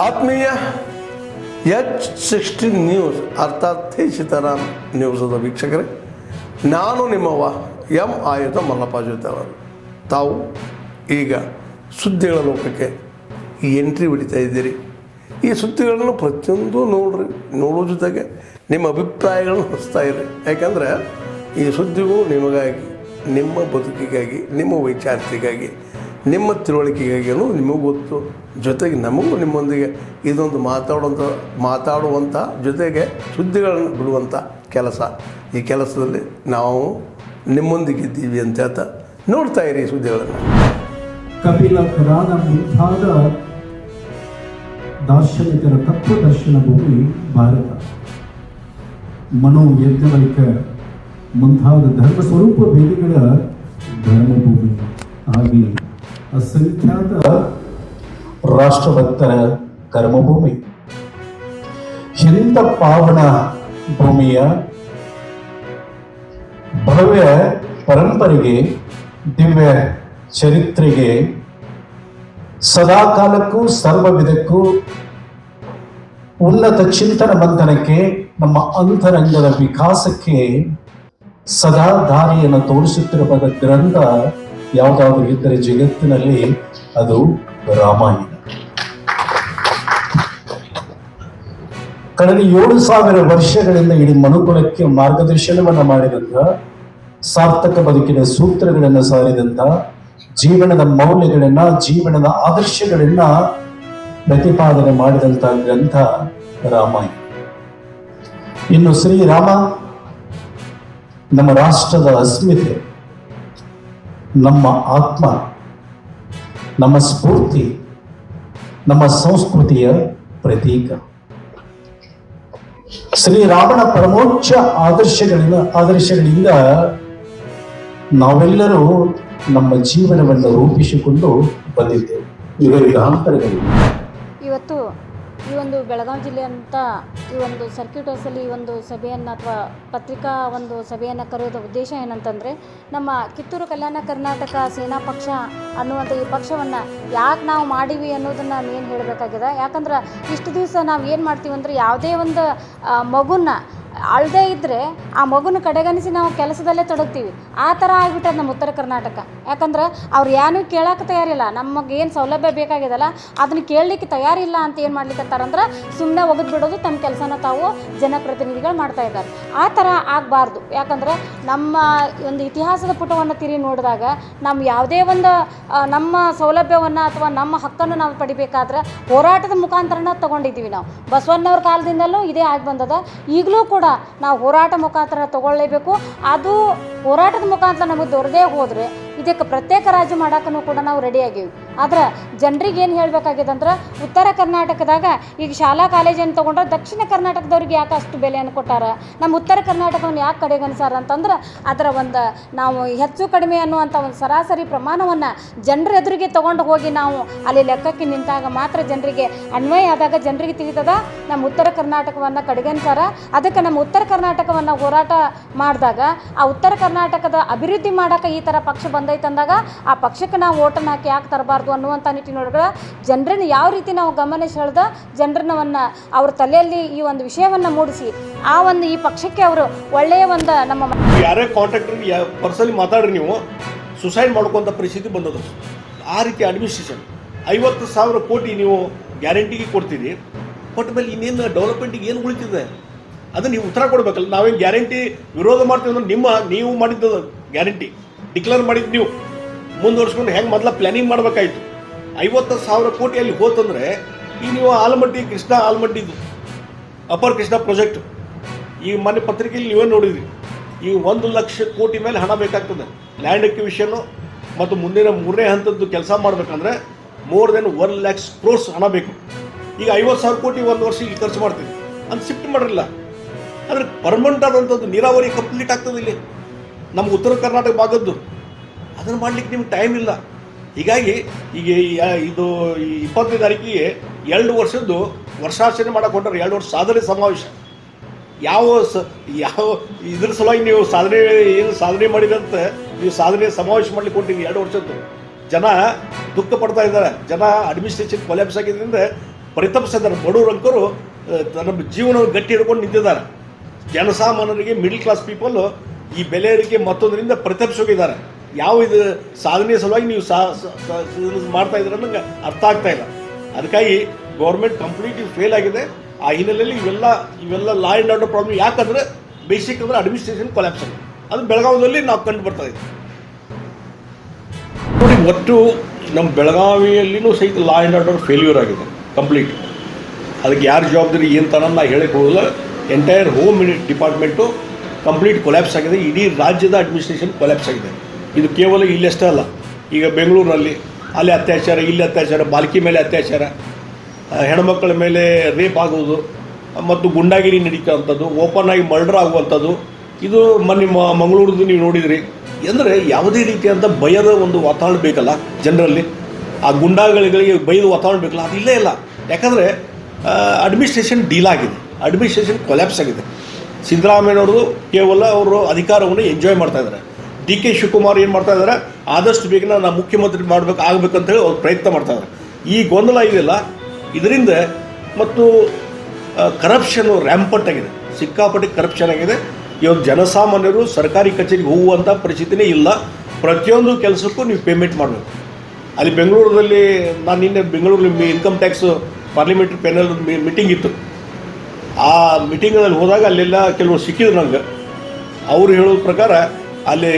ಆತ್ಮೀಯ H16 news ಅರ್ಥಾತ್ ಸೀತಾರಾಮ್ ನ್ಯೂಸದ ವೀಕ್ಷಕರೇ, ನಾನು ನಿಮ್ಮವ ಎಂ ಆಯುಧ ಮಲ್ಲಪ್ಪ ಜೊತೆಯವರು. ತಾವು ಈಗ ಸುದ್ದಿಗಳ ಲೋಕಕ್ಕೆ ಎಂಟ್ರಿ ಹೊಡಿತಾ ಇದ್ದೀರಿ. ಈ ಸುದ್ದಿಗಳನ್ನು ಪ್ರತಿಯೊಂದು ನೋಡೋ ಜೊತೆಗೆ ನಿಮ್ಮ ಅಭಿಪ್ರಾಯಗಳನ್ನು ಹಚ್ತಾ ಇರಿ. ಯಾಕಂದರೆ ಈ ಸುದ್ದಿಗಳು ನಿಮಗಾಗಿ, ನಿಮ್ಮ ಬದುಕಿಗಾಗಿ, ನಿಮ್ಮ ವೈಚಾರಿಕೆಗಾಗಿ, ನಿಮ್ಮ ತಿಳುವಳಿಕೆಗಾಗಿಯೂ ನಿಮಗೂ ಗೊತ್ತು. ಜೊತೆಗೆ ನಮಗೂ ನಿಮ್ಮೊಂದಿಗೆ ಇದೊಂದು ಮಾತಾಡುವಂಥ ಜೊತೆಗೆ ಸುದ್ದಿಗಳನ್ನು ಬಿಡುವಂಥ ಕೆಲಸ. ಈ ಕೆಲಸದಲ್ಲಿ ನಾವು ನಿಮ್ಮೊಂದಿಗಿದ್ದೀವಿ ಅಂತ ಹೇಳ್ತಾ ನೋಡ್ತಾ ಇರಿ ಸುದ್ದಿಗಳನ್ನು. ಕಪಿಲ ಪುರಾಣ ಮುಂತಾದ ದಾರ್ಶನಿಕರ ತತ್ವದರ್ಶನ ಭೂಮಿ ಭಾರತ. ಮನೋಯಜ್ಞವೈಕ ಮುಂತಾದ ಧರ್ಮ ಸ್ವರೂಪ ವೇದಿಗಳ ಧರ್ಮಭೂಮಿ. ಹಾಗೆ ಅಸಂಖ್ಯಾತ ರಾಷ್ಟ್ರಭಕ್ತರ ಕರ್ಮಭೂಮಿ. ಇಂಥ ಪಾವನ ಭೂಮಿಯ ಭವ್ಯ ಪರಂಪರೆಗೆ, ದಿವ್ಯ ಚರಿತ್ರೆಗೆ, ಸದಾಕಾಲಕ್ಕೂ ಸರ್ವವಿಧಕ್ಕೂ ಉನ್ನತ ಚಿಂತನ ಬಂಧನಕ್ಕೆ, ನಮ್ಮ ಅಂತರಂಗದ ವಿಕಾಸಕ್ಕೆ ಸದಾ ದಾರಿಯನ್ನು ತೋರಿಸುತ್ತಿರುವ ಗ್ರಂಥ ಯಾವುದಾದ್ರೂ ಇದ್ದರೆ ಜಗತ್ತಿನಲ್ಲಿ ಅದು ರಾಮಾಯಣ. ಕಳೆದ 7,000 ವರ್ಷಗಳಿಂದ ಇಡೀ ಮನುಕುಲಕ್ಕೆ ಮಾರ್ಗದರ್ಶನವನ್ನು ಮಾಡಿದಂಥ, ಸಾರ್ಥಕ ಬದುಕಿನ ಸೂತ್ರಗಳನ್ನು ಸಾರಿದಂಥ, ಜೀವನದ ಮೌಲ್ಯಗಳನ್ನು, ಜೀವನದ ಆದರ್ಶಗಳನ್ನು ಪ್ರತಿಪಾದನೆ ಮಾಡಿದಂಥ ಗ್ರಂಥ ರಾಮಾಯಣ. ಇನ್ನು ಶ್ರೀರಾಮ ನಮ್ಮ ರಾಷ್ಟ್ರದ ಅಸ್ಮಿತೆ, ನಮ್ಮ ಆತ್ಮ, ನಮ್ಮ ಸ್ಫೂರ್ತಿ, ನಮ್ಮ ಸಂಸ್ಕೃತಿಯ ಪ್ರತೀಕ. ಶ್ರೀರಾಮನ ಪರಮೋಚ್ಚ ಆದರ್ಶಗಳಿಂದ ನಾವೆಲ್ಲರೂ ನಮ್ಮ ಜೀವನವನ್ನು ರೂಪಿಸಿಕೊಂಡು ಬಂದಿದ್ದೇವೆ. ಇವರಿಗೆ ಅಂತರಗಳಿವೆ. ಇವತ್ತು ಈ ಒಂದು ಬೆಳಗಾವಿ ಜಿಲ್ಲೆ ಅಂತ ಈ ಒಂದು ಸರ್ಕ್ಯೂಟ್ ಹೌಸಲ್ಲಿ ಈ ಒಂದು ಸಭೆಯನ್ನು ಅಥವಾ ಪತ್ರಿಕಾ ಒಂದು ಸಭೆಯನ್ನು ಕರೆಯೋದ ಉದ್ದೇಶ ಏನಂತಂದರೆ, ನಮ್ಮ ಕಿತ್ತೂರು ಕಲ್ಯಾಣ ಕರ್ನಾಟಕ ಸೇನಾ ಪಕ್ಷ ಅನ್ನುವಂಥ ಈ ಪಕ್ಷವನ್ನು ಯಾಕೆ ನಾವು ಮಾಡೀವಿ ಅನ್ನೋದನ್ನು ಏನು ಹೇಳಬೇಕಾಗಿದೆ. ಯಾಕಂದ್ರೆ ಇಷ್ಟು ದಿವಸ ನಾವು ಏನು ಮಾಡ್ತೀವಿ ಅಂದರೆ, ಯಾವುದೇ ಒಂದು ಮಗುನ ಅಳದೇ ಇದ್ದರೆ ಆ ಮಗುನ ಕಡೆಗಣಿಸಿ ನಾವು ಕೆಲಸದಲ್ಲೇ ತೊಡಗ್ತೀವಿ. ಆ ಥರ ಆಗಿಬಿಟ್ಟದ ನಮ್ಮ ಉತ್ತರ ಕರ್ನಾಟಕ. ಯಾಕಂದ್ರೆ ಅವ್ರು ಏನೂ ಕೇಳೋಕೆ ತಯಾರಿಲ್ಲ. ನಮಗೇನು ಸೌಲಭ್ಯ ಬೇಕಾಗಿದೆಲ್ಲ ಅದನ್ನು ಕೇಳಲಿಕ್ಕೆ ತಯಾರಿಲ್ಲ ಅಂತ ಏನು ಮಾಡ್ಲಿಕ್ಕತ್ತಾರಂದ್ರೆ ಸುಮ್ಮನೆ ಒಗೆದು ಬಿಡೋದು, ತಮ್ಮ ಕೆಲಸನ ತಾವು ಜನಪ್ರತಿನಿಧಿಗಳು ಮಾಡ್ತಾ ಇದ್ದಾರೆ. ಆ ಥರ ಆಗಬಾರ್ದು. ಯಾಕಂದ್ರೆ ನಮ್ಮ ಒಂದು ಇತಿಹಾಸದ ಪುಟವನ್ನು ತಿರುಗಿ ನೋಡಿದಾಗ ನಮ್ಮ ಯಾವುದೇ ಒಂದು ನಮ್ಮ ಸೌಲಭ್ಯವನ್ನು ಅಥವಾ ನಮ್ಮ ಹಕ್ಕನ್ನು ನಾವು ಪಡಿಬೇಕಾದ್ರೆ ಹೋರಾಟದ ಮುಖಾಂತರನ ತೊಗೊಂಡಿದ್ದೀವಿ. ನಾವು ಬಸವಣ್ಣವ್ರ ಕಾಲದಿಂದಲೂ ಇದೇ ಆಗಿ ಬಂದದ. ಈಗಲೂ ಕೂಡ ನಾವು ಹೋರಾಟ ಮುಖಾಂತರ ತಗೊಳ್ಳೇಬೇಕು. ಅದು ಹೋರಾಟದ ಮುಖಾಂತರ ನಮಗೆ ದೊರದೇ ಹೋದರೆ ಇದಕ್ಕೆ ಪ್ರತ್ಯೇಕ ರಾಜ್ಯ ಮಾಡೋಕ್ಕೂ ಕೂಡ ನಾವು ರೆಡಿಯಾಗೀವಿ. ಆದ್ರೆ ಜನರಿಗೆ ಏನು ಹೇಳಬೇಕಾಗಿದೆ ಅಂದ್ರೆ, ಉತ್ತರ ಕರ್ನಾಟಕದಾಗ ಈಗ ಶಾಲಾ ಕಾಲೇಜನ್ನು ತೊಗೊಂಡ್ರೆ ದಕ್ಷಿಣ ಕರ್ನಾಟಕದವ್ರಿಗೆ ಯಾಕೆ ಅಷ್ಟು ಬೆಲೆಯನ್ನು ಕೊಟ್ಟಾರ, ನಮ್ಮ ಉತ್ತರ ಕರ್ನಾಟಕವನ್ನು ಯಾಕೆ ಕಡೆಗಣಿಸಾರ ಅಂತಂದ್ರೆ, ಅದರ ಒಂದು ನಾವು ಹೆಚ್ಚು ಕಡಿಮೆ ಅನ್ನುವಂಥ ಒಂದು ಸರಾಸರಿ ಪ್ರಮಾಣವನ್ನು ಜನರ ಎದುರಿಗೆ ತೊಗೊಂಡು ಹೋಗಿ ನಾವು ಅಲ್ಲಿ ಲೆಕ್ಕಕ್ಕೆ ನಿಂತಾಗ ಮಾತ್ರ ಜನರಿಗೆ ಅನ್ವಯ ಆದಾಗ ಜನರಿಗೆ ತಿಳಿತದ ನಮ್ಮ ಉತ್ತರ ಕರ್ನಾಟಕವನ್ನು ಕಡೆಗಣಿಸಾರ. ಅದಕ್ಕೆ ನಮ್ಮ ಉತ್ತರ ಕರ್ನಾಟಕವನ್ನು ಹೋರಾಟ ಮಾಡಿದಾಗ ಆ ಉತ್ತರ ಕರ್ನಾಟಕದ ಅಭಿವೃದ್ಧಿ ಮಾಡೋಕೆ ಈ ಥರ ಪಕ್ಷ ಬಂದೈತಂದಾಗ ಆ ಪಕ್ಷಕ್ಕೆ ನಾವು ಓಟನ್ನು ಹಾಕಿ ಯಾಕೆ ತರಬಾರ್ದು ಅನ್ನುವಂಥ ನಿಟ್ಟಿನೊಳಗಡೆ ಜನರನ್ನು ಯಾವ ರೀತಿ ನಾವು ಗಮನ ಸೆಳೆದ ಜನರನ್ನವನ್ನು ಅವ್ರ ತಲೆಯಲ್ಲಿ ಈ ಒಂದು ವಿಷಯವನ್ನು ಮೂಡಿಸಿ ಆ ಒಂದು ಈ ಪಕ್ಷಕ್ಕೆ ಅವರು ಒಳ್ಳೆಯ ಒಂದು ನಮ್ಮ ಯಾರೇ ಕಾಂಟ್ರಾಕ್ಟರ್ಗೆ ಪರ್ಸನಲಿ ಮಾತಾಡ್ರಿ, ನೀವು ಸುಸೈಡ್ ಮಾಡ್ಕೊಂಥ ಪರಿಸ್ಥಿತಿ ಬಂದದ್ದು. ಆ ರೀತಿ ಅಡ್ಮಿನಿಸ್ಟ್ರೇಷನ್ 50,000 ಕೋಟಿ ನೀವು ಗ್ಯಾರಂಟಿಗೆ ಕೊಡ್ತೀರಿ, ಕೊಟ್ಟ ಮೇಲೆ ಇನ್ನೇನು ಡೆವಲಪ್ಮೆಂಟಿಗೆ ಏನು ಉಳಿತಿದೆ ಅದನ್ನು ನೀವು ಉತ್ತರ ಕೊಡಬೇಕಲ್ಲ. ನಾವೇನು ಗ್ಯಾರಂಟಿ ವಿರೋಧ ಮಾಡ್ತೀವಿ ಅಂದ್ರೆ ನೀವು ಮಾಡಿದ್ದು ಗ್ಯಾರಂಟಿ ಡಿಕ್ಲೇರ್ ಮಾಡಿದ್ದು ನೀವು ಮುಂದುವರ್ಸ್ಕೊಂಡು ಹೆಂಗೆ ಮೊದಲ ಪ್ಲ್ಯಾನಿಂಗ್ ಮಾಡಬೇಕಾಯ್ತು. 50,000 ಕೋಟಿ ಅಲ್ಲಿ ಹೋತಂದರೆ ಈಗ ನೀವು ಆಲಮಟ್ಟಿ ಕೃಷ್ಣ ಆಲಮಟ್ಟಿದು ಅಪರ್ ಕೃಷ್ಣ ಪ್ರಾಜೆಕ್ಟ್ ಈ ಮೊನ್ನೆ ಪತ್ರಿಕೆಯಲ್ಲಿ ನೀವೇ ನೋಡಿದ್ರಿ. ಈಗ 1,00,000 ಕೋಟಿ ಮೇಲೆ ಹಣ ಬೇಕಾಗ್ತದೆ ಲ್ಯಾಂಡ್ ಎಕ್ವಿಷನ್ನು. ಮತ್ತು ಮುಂದಿನ 3ನೇ ಹಂತದ್ದು ಕೆಲಸ ಮಾಡಬೇಕಂದ್ರೆ ಮೋರ್ ದೆನ್ 1,00,000 crores ಹಣ ಬೇಕು. ಈಗ 50,000 ಕೋಟಿ ಒಂದು ವರ್ಷ ಇಲ್ಲಿ ಖರ್ಚು ಮಾಡ್ತೀವಿ ಅಂತ ಶಿಫ್ಟ್ ಮಾಡಿರಲಿಲ್ಲ. ಅಂದರೆ ಪರ್ಮನೆಂಟ್ ಆದಂಥದ್ದು ನೀರಾವರಿ ಕಂಪ್ಲೀಟ್ ಆಗ್ತದೆ ಇಲ್ಲಿ ನಮ್ಮ ಉತ್ತರ ಕರ್ನಾಟಕ ಭಾಗದ್ದು. ಅದನ್ನು ಮಾಡಲಿಕ್ಕೆ ನಿಮ್ಗೆ ಟೈಮ್ ಇಲ್ಲ. ಹೀಗಾಗಿ ಈಗ ಇದು 20ನೇ ತಾರೀಕಿಗೆ 2 ವರ್ಷದ್ದು ವರ್ಷಾಚರಣೆ ಮಾಡಕ್ಕೆ ಹೊಂಟಾರೆ. 2 ವರ್ಷ ಸಾಧನೆ ಸಮಾವೇಶ. ಯಾವ ಇದ್ರ ಸಲುವಾಗಿ ನೀವು ಸಾಧನೆ ಮಾಡಿದಂತ ನೀವು ಸಾಧನೆ ಸಮಾವೇಶ ಮಾಡ್ಲಿಕ್ಕೆ ಹೊಂಟಿರಿ 2 ವರ್ಷದ್ದು. ಜನ ದುಃಖ ಪಡ್ತಾ ಇದ್ದಾರೆ. ಜನ ಅಡ್ಮಿನಿಸ್ಟ್ರೇಷನ್ ಕೊಲ್ಯಾಪ್ಸ್ ಆಗಿದ್ದರಿಂದ ಪರಿತಪಿಸಿದ್ದಾರೆ. ಬಡವರಂಕರು ತನ್ನ ಜೀವನವನ್ನು ಗಟ್ಟಿ ಹಿಡ್ಕೊಂಡು ನಿಂತಿದ್ದಾರೆ. ಜನಸಾಮಾನ್ಯರಿಗೆ ಮಿಡಲ್ ಕ್ಲಾಸ್ ಪೀಪಲ್ಲು ಈ ಬೆಲೆ ಏರಿಕೆ ಮತ್ತೊಂದರಿಂದ ಪರಿತಪಿಸೋಗಿದ್ದಾರೆ. ಯಾವ ಇದು ಸಾಧನೆ ಸಲುವಾಗಿ ನೀವು ಮಾಡ್ತಾ ಇದ್ದೀರ ಅನ್ನೋಂಗೆ ಅರ್ಥ ಆಗ್ತಾ ಇಲ್ಲ. ಅದಕ್ಕಾಗಿ ಗೌರ್ಮೆಂಟ್ ಕಂಪ್ಲೀಟ್ಲಿ ಫೇಲ್ ಆಗಿದೆ. ಆ ಹಿನ್ನೆಲೆಯಲ್ಲಿ ಇವೆಲ್ಲ ಲಾ ಆ್ಯಂಡ್ ಆರ್ಡರ್ ಪ್ರಾಬ್ಲಮ್. ಯಾಕಂದರೆ ಬೇಸಿಕ್ ಅಂದರೆ ಅಡ್ಮಿನಿಸ್ಟ್ರೇಷನ್ ಕೊಲ್ಯಾಪ್ಸ್ ಆಗಿದೆ. ಅದು ಬೆಳಗಾವಿಯಲ್ಲಿ ನಾವು ಕಂಡು ಬರ್ತಾ ಇದ್ದೀವಿ. ನೋಡಿ, ಒಟ್ಟು ನಮ್ಮ ಬೆಳಗಾವಿಯಲ್ಲಿನೂ ಸಹಿತ ಲಾ ಆ್ಯಂಡ್ ಆರ್ಡರ್ ಫೇಲ್ಯೂರ್ ಆಗಿದೆ ಕಂಪ್ಲೀಟ್. ಅದಕ್ಕೆ ಯಾರು ಜವಾಬ್ದಾರಿ ಏನು ತನ ನಾ ಹೇಳಕ್ಕೆ ಹೋಗಲ್ಲ. Entire home department complete collapse ಆಗಿದೆ. ಇಡೀ ರಾಜ್ಯದ ಅಡ್ಮಿನಿಸ್ಟ್ರೇಷನ್ ಕೊಲ್ಯಾಪ್ಸ್ ಆಗಿದೆ. ಇದು ಕೇವಲ ಇಲ್ಲಷ್ಟೇ ಅಲ್ಲ. ಈಗ ಬೆಂಗಳೂರಿನಲ್ಲಿ ಅಲ್ಲಿ ಅತ್ಯಾಚಾರ, ಇಲ್ಲಿ ಅತ್ಯಾಚಾರ, ಬಾಲಕಿ ಮೇಲೆ ಅತ್ಯಾಚಾರ, ಹೆಣ್ಮಕ್ಕಳ ಮೇಲೆ ರೇಪ್ ಆಗುವುದು ಮತ್ತು ಗುಂಡಾಗಿರಿ ನಡೀತಂಥದ್ದು, ಓಪನ್ ಆಗಿ ಮರ್ಡರ್ ಆಗುವಂಥದ್ದು. ಇದು ಮೊನ್ನೆ ಮಂಗಳೂರದ್ದು ನೀವು ನೋಡಿದ್ರಿ. ಅಂದರೆ ಯಾವುದೇ ರೀತಿಯಾದಂಥ ಭಯದ ಒಂದು ವಾತಾವರಣ ಬೇಕಲ್ಲ ಜನರಲ್ಲಿ. ಆ ಗುಂಡಾಗಳಿಗೆ ಭಯದ ವಾತಾವರಣ ಬೇಕಲ್ಲ, ಅದು ಇಲ್ಲೇ ಇಲ್ಲ. ಯಾಕಂದರೆ ಅಡ್ಮಿನಿಸ್ಟ್ರೇಷನ್ ಡೀಲ್ ಆಗಿದೆ, ಅಡ್ಮಿನಿಸ್ಟ್ರೇಷನ್ ಕೊಲ್ಯಾಪ್ಸ್ ಆಗಿದೆ. ಸಿದ್ದರಾಮಯ್ಯನವ್ರದ್ದು ಕೇವಲ ಅವರು ಅಧಿಕಾರವನ್ನು ಎಂಜಾಯ್ ಮಾಡ್ತಾಯಿದ್ದಾರೆ. ಡಿ.ಕೆ. ಶಿವಕುಮಾರ್ ಏನು ಮಾಡ್ತಾ ಇದ್ದಾರೆ, ಆದಷ್ಟು ಬೇಗನೆ ನಾನು ಮುಖ್ಯಮಂತ್ರಿ ಆಗಬೇಕಂತೇಳಿ ಅವ್ರು ಪ್ರಯತ್ನ ಮಾಡ್ತಾಯಿದ್ದಾರೆ. ಈ ಗೊಂದಲ ಇದೆಯಲ್ಲ, ಇದರಿಂದ ಮತ್ತು ಕರಪ್ಷನ್ನು ರ್ಯಾಂಪಟ್ ಆಗಿದೆ, ಸಿಕ್ಕಾಪಟ್ಟೆ ಕರಪ್ಷನ್ ಆಗಿದೆ. ಇವತ್ತು ಜನಸಾಮಾನ್ಯರು ಸರ್ಕಾರಿ ಕಚೇರಿಗೆ ಹೋಗುವಂಥ ಪರಿಸ್ಥಿತಿನೇ ಇಲ್ಲ. ಪ್ರತಿಯೊಂದು ಕೆಲಸಕ್ಕೂ ನೀವು ಪೇಮೆಂಟ್ ಮಾಡಬೇಕು. ಅಲ್ಲಿ ಬೆಂಗಳೂರಲ್ಲಿ ನಾನು ನಿನ್ನೆ ಬೆಂಗಳೂರಲ್ಲಿ income tax parliamentary panel meeting ಇತ್ತು. ಆ ಮೀಟಿಂಗಲ್ಲಿ ಹೋದಾಗ ಅಲ್ಲೆಲ್ಲ ಕೆಲವರು ಸಿಕ್ಕಿದ್ರು ನಂಗೆ. ಅವರು ಹೇಳೋದ ಪ್ರಕಾರ ಅಲ್ಲಿ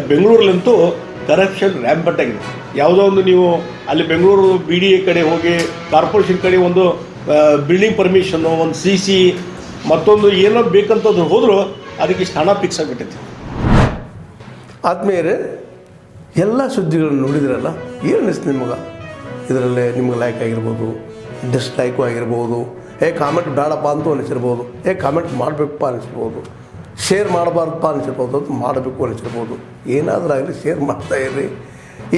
ಬೆಂಗಳೂರಲ್ಲಂತೂ ಕರಪ್ಷನ್ ರ್ಯಾಂಪಟ್ ಆಗಿದೆ. ಯಾವುದೋ ಒಂದು ನೀವು ಅಲ್ಲಿ ಬೆಂಗಳೂರು BDA ಕಡೆ ಹೋಗಿ ಕಾರ್ಪೊರೇಷನ್ ಕಡೆ ಒಂದು ಬಿಲ್ಡಿಂಗ್ ಪರ್ಮಿಷನ್ನು, ಒಂದು CC ಮತ್ತೊಂದು ಏನೋ ಬೇಕಂತಂದ್ರೆ ಹೋದರೂ ಅದಕ್ಕೆ ಇಷ್ಟು ಹಣ ಫಿಕ್ಸ್ ಆಗಿಬಿಟ್ಟೈತಿ. ಆದ್ಮೇಲೆ ಎಲ್ಲ ಸುದ್ದಿಗಳನ್ನು ನೋಡಿದ್ರಲ್ಲ, ಏನು ಅನಿಸ್ತು ನಿಮಗೆ? ಇದರಲ್ಲೇ ನಿಮ್ಗೆ ಲೈಕ್ ಆಗಿರ್ಬೋದು, ಡಿಸ್ಲೈಕು ಆಗಿರ್ಬೋದು, ಕಾಮೆಂಟ್ ಬೇಡಪ್ಪ ಅಂತೂ ಅನಿಸಿರ್ಬೋದು, ಕಾಮೆಂಟ್ ಮಾಡಬೇಕಪ್ಪ ಅನಿಸಿರ್ಬೋದು, ಶೇರ್ ಮಾಡಬಾರ್ದಪ್ಪ ಅನಿಸಿರ್ಬೋದು, ಅದು ಮಾಡಬೇಕು ಅನಿಸಿರ್ಬೋದು. ಏನಾದರೂ ಆಗಲಿ ಶೇರ್ ಮಾಡ್ತಾಯಿರಿ,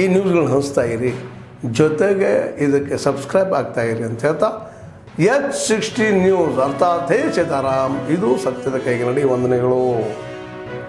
ಈ ನ್ಯೂಸ್ಗಳನ್ನ ಹಂಚ್ತಾಯಿರಿ, ಜೊತೆಗೆ ಇದಕ್ಕೆ ಸಬ್ಸ್ಕ್ರೈಬ್ ಆಗ್ತಾಯಿರಿ ಅಂತ ಹೇಳ್ತಾ H16 ನ್ಯೂಸ್ ಅರ್ಥಾತ್ ಹೇ ಸೀತಾರಾಮ್, ಇದು ಸತ್ಯದ ಕೈಗೆ ನಡಿ. ವಂದನೆಗಳು.